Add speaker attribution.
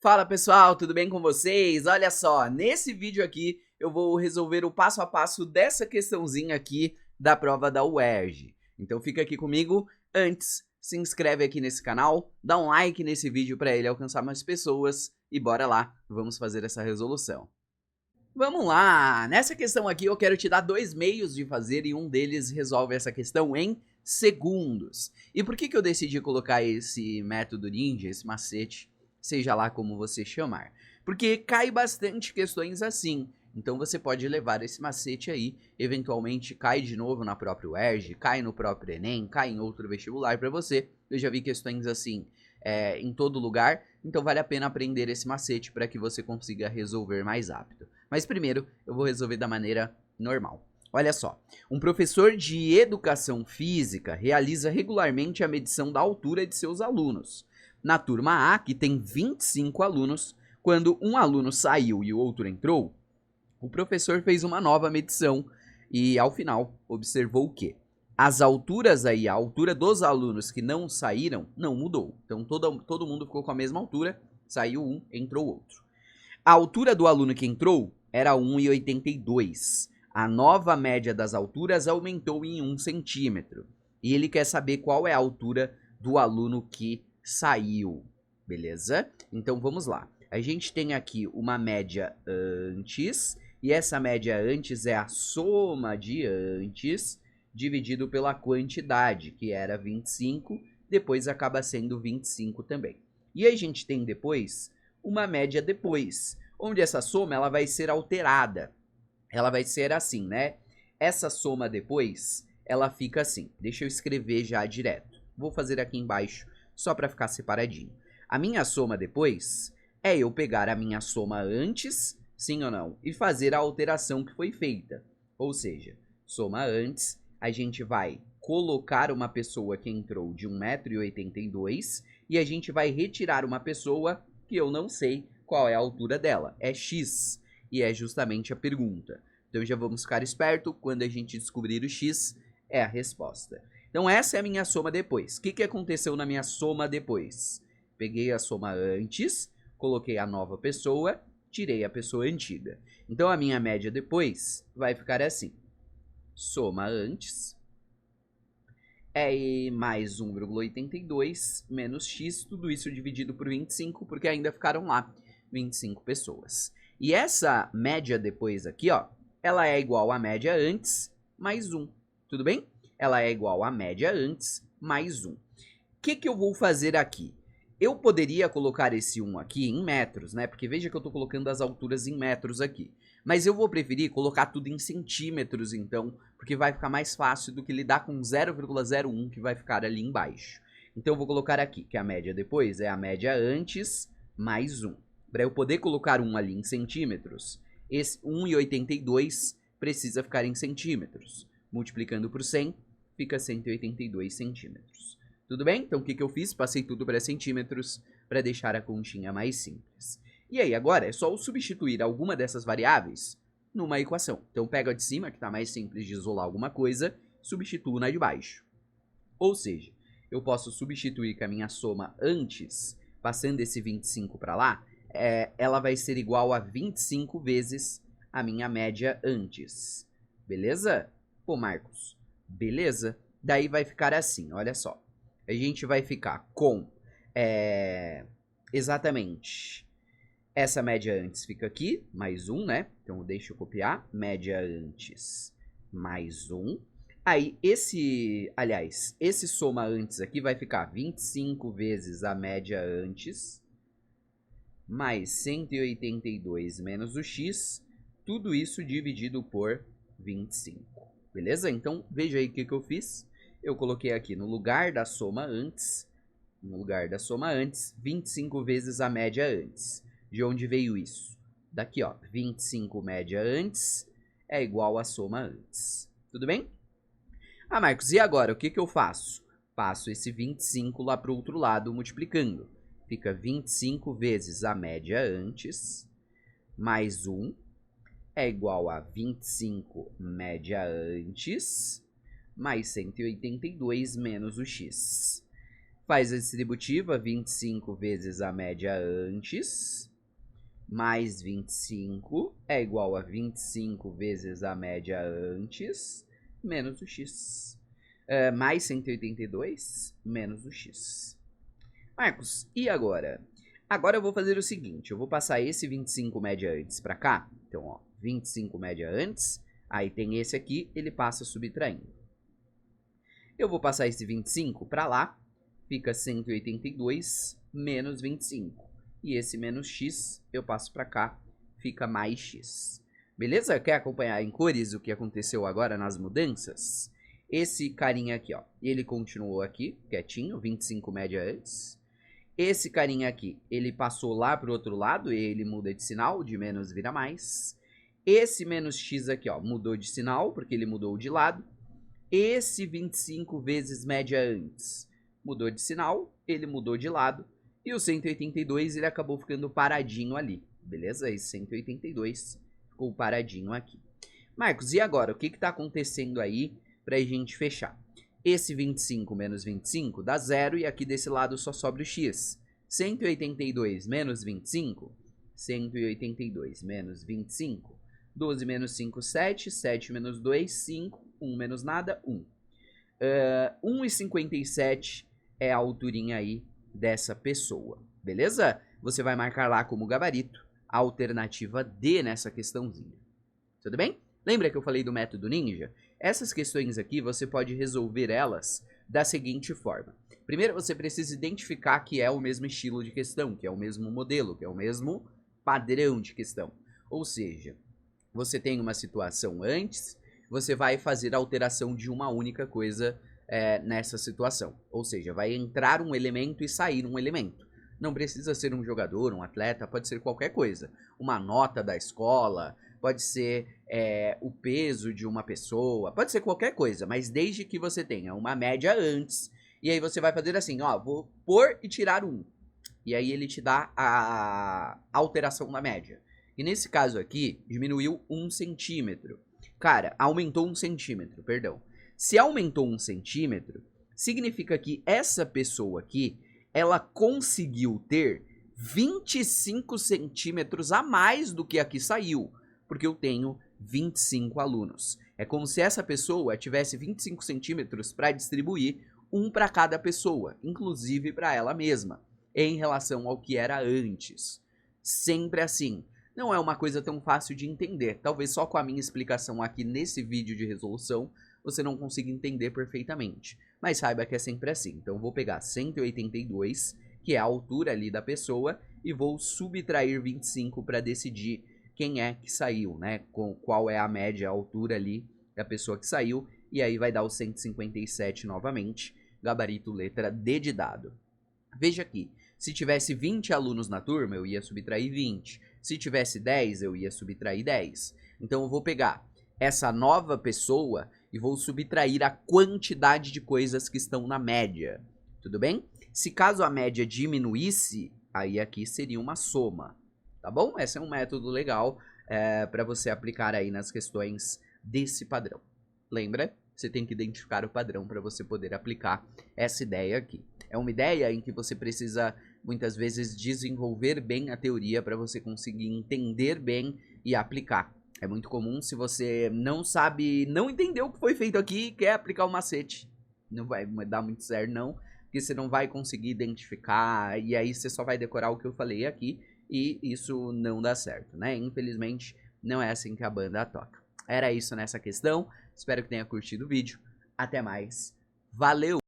Speaker 1: Fala pessoal, tudo bem com vocês? Olha só, nesse vídeo aqui eu vou resolver o passo a passo dessa questãozinha aqui da prova da UERJ. Então fica aqui comigo. Antes, se inscreve aqui nesse canal, dá um like nesse vídeo para ele alcançar mais pessoas e bora lá, vamos fazer essa resolução. Vamos lá, nessa questão aqui eu quero te dar dois meios de fazer e um deles resolve essa questão em segundos. E por que eu decidi colocar esse método ninja, esse macete, seja lá como você chamar? Porque cai bastante questões assim, então você pode levar esse macete aí, eventualmente cai de novo na própria UERJ, cai no próprio Enem, cai em outro vestibular para você. Eu já vi questões assim em todo lugar, então vale a pena aprender esse macete para que você consiga resolver mais rápido. Mas primeiro eu vou resolver da maneira normal. Olha só, um professor de educação física realiza regularmente a medição da altura de seus alunos. Na turma A, que tem 25 alunos, quando um aluno saiu e o outro entrou, o professor fez uma nova medição e, ao final, observou o quê? As alturas aí, a altura dos alunos que não saíram, não mudou. Então, todo mundo ficou com a mesma altura, saiu um, entrou outro. A altura do aluno que entrou era 1,82. A nova média das alturas aumentou em 1 centímetro. E ele quer saber qual é a altura do aluno que saiu, beleza? Então vamos lá. A gente tem aqui uma média antes, e essa média antes é a soma de antes dividido pela quantidade, que era 25, depois acaba sendo 25 também. E a gente tem depois uma média depois, onde essa soma ela vai ser alterada. Ela vai ser assim, né? Essa soma depois, ela fica assim. Deixa eu escrever já direto. Vou fazer aqui embaixo, só para ficar separadinho. A minha soma depois é eu pegar a minha soma antes, sim ou não, e fazer a alteração que foi feita. Ou seja, soma antes, a gente vai colocar uma pessoa que entrou de 1,82 m e a gente vai retirar uma pessoa que eu não sei qual é a altura dela. É x, e é justamente a pergunta. Então já vamos ficar esperto, quando a gente descobrir o x, é a resposta. Então essa é a minha soma depois. O que aconteceu na minha soma depois? Peguei a soma antes, coloquei a nova pessoa, tirei a pessoa antiga. Então a minha média depois vai ficar assim. Soma antes é mais 1,82 menos x, tudo isso dividido por 25, porque ainda ficaram lá 25 pessoas. E essa média depois aqui, ó, ela é igual à média antes mais 1, tudo bem? Ela é igual à média antes mais 1. O que eu vou fazer aqui? Eu poderia colocar esse 1 aqui em metros, né? Porque veja que eu estou colocando as alturas em metros aqui. Mas eu vou preferir colocar tudo em centímetros, então, porque vai ficar mais fácil do que lidar com 0,01 que vai ficar ali embaixo. Então eu vou colocar aqui, que a média depois é a média antes mais 1. Para eu poder colocar 1 ali em centímetros, esse 1,82 precisa ficar em centímetros. Multiplicando por 100, fica 182 centímetros. Tudo bem? Então o que eu fiz? Passei tudo para centímetros para deixar a continha mais simples. E aí agora é só eu substituir alguma dessas variáveis numa equação. Então pego a de cima, que está mais simples de isolar alguma coisa, substituo na de baixo. Ou seja, eu posso substituir com a minha soma antes, passando esse 25 para lá, ela vai ser igual a 25 vezes a minha média antes. Beleza? Pô, Marcos, beleza? Daí vai ficar assim, olha só. A gente vai ficar com exatamente essa média antes fica aqui, mais 1, né? Então deixa eu copiar, média antes mais 1. Aí esse soma antes aqui vai ficar 25 vezes a média antes, mais 182 menos o x, tudo isso dividido por 25. Beleza? Então veja aí o que eu fiz. Eu coloquei aqui no lugar da soma antes, 25 vezes a média antes. De onde veio isso? Daqui, ó, 25 média antes é igual a soma antes. Tudo bem? Ah, Marcos, e agora? O que eu faço? Passo esse 25 lá para o outro lado multiplicando. Fica 25 vezes a média antes, mais 1, é igual a 25 média antes, mais 182 menos o x. faz a distributiva 25 vezes a média antes, mais 25 é igual a 25 vezes a média antes, menos o x. Mais 182, menos o x. Marcos, e agora? Agora eu vou fazer o seguinte, eu vou passar esse 25 média antes para cá. Então, ó, 25 média antes, aí tem esse aqui, ele passa subtraindo. Eu vou passar esse 25 para lá, fica 182 menos 25. E esse menos x eu passo para cá, fica mais x. Beleza? Quer acompanhar em cores o que aconteceu agora nas mudanças? Esse carinha aqui, ó, ele continuou aqui, quietinho, 25 média antes. Esse carinha aqui, ele passou lá para o outro lado, ele muda de sinal, de menos vira mais. Esse menos x aqui, ó, mudou de sinal, porque ele mudou de lado. Esse 25 vezes média antes mudou de sinal, ele mudou de lado. E o 182 ele acabou ficando paradinho ali, beleza? Esse 182 ficou paradinho aqui. Marcos, e agora? O que está acontecendo aí para a gente fechar? Esse 25 menos 25 dá 0 e aqui desse lado só sobra o x. 182 menos 25, 182 menos 25, 12 menos 5, 7, 7 menos 2, 5, 1 menos nada, 1. 1,57 é a alturinha aí dessa pessoa, beleza? Você vai marcar lá como gabarito a alternativa D nessa questãozinha, tudo bem? Lembra que eu falei do método ninja? Essas questões aqui você pode resolver elas da seguinte forma. Primeiro você precisa identificar que é o mesmo estilo de questão, que é o mesmo modelo, que é o mesmo padrão de questão. Ou seja, você tem uma situação antes, você vai fazer a alteração de uma única coisa nessa situação. Ou seja, vai entrar um elemento e sair um elemento. Não precisa ser um jogador, um atleta, pode ser qualquer coisa. Uma nota da escola, pode ser o peso de uma pessoa, pode ser qualquer coisa, mas desde que você tenha uma média antes, e aí você vai fazer assim, ó, vou pôr e tirar 1. E aí ele te dá a alteração na média. E nesse caso aqui, diminuiu 1 centímetro. Cara, aumentou 1 centímetro, perdão. Se aumentou 1 centímetro, significa que essa pessoa aqui, ela conseguiu ter 25 centímetros a mais do que aqui saiu, porque eu tenho 25 alunos. É como se essa pessoa tivesse 25 centímetros para distribuir, um para cada pessoa, inclusive para ela mesma, em relação ao que era antes. Sempre assim. Não é uma coisa tão fácil de entender. Talvez só com a minha explicação aqui nesse vídeo de resolução você não consiga entender perfeitamente. Mas saiba que é sempre assim. Então eu vou pegar 182, que é a altura ali da pessoa, e vou subtrair 25 para decidir quem é que saiu, né? Qual é a média, a altura ali da pessoa que saiu. E aí vai dar o 157 novamente. Gabarito letra D de dado. Veja aqui. Se tivesse 20 alunos na turma, eu ia subtrair 20. Se tivesse 10, eu ia subtrair 10. Então eu vou pegar essa nova pessoa e vou subtrair a quantidade de coisas que estão na média. Tudo bem? Se caso a média diminuísse, aí aqui seria uma soma. Tá bom? Esse é um método legal para você aplicar aí nas questões desse padrão. Lembra? Você tem que identificar o padrão para você poder aplicar essa ideia aqui. É uma ideia em que você precisa muitas vezes desenvolver bem a teoria para você conseguir entender bem e aplicar. É muito comum se você não sabe, não entendeu o que foi feito aqui e quer aplicar o macete. Não vai dar muito certo não, porque você não vai conseguir identificar e aí você só vai decorar o que eu falei aqui e isso não dá certo, né? Infelizmente não é assim que a banda toca. Era isso nessa questão, espero que tenha curtido o vídeo. Até mais, valeu!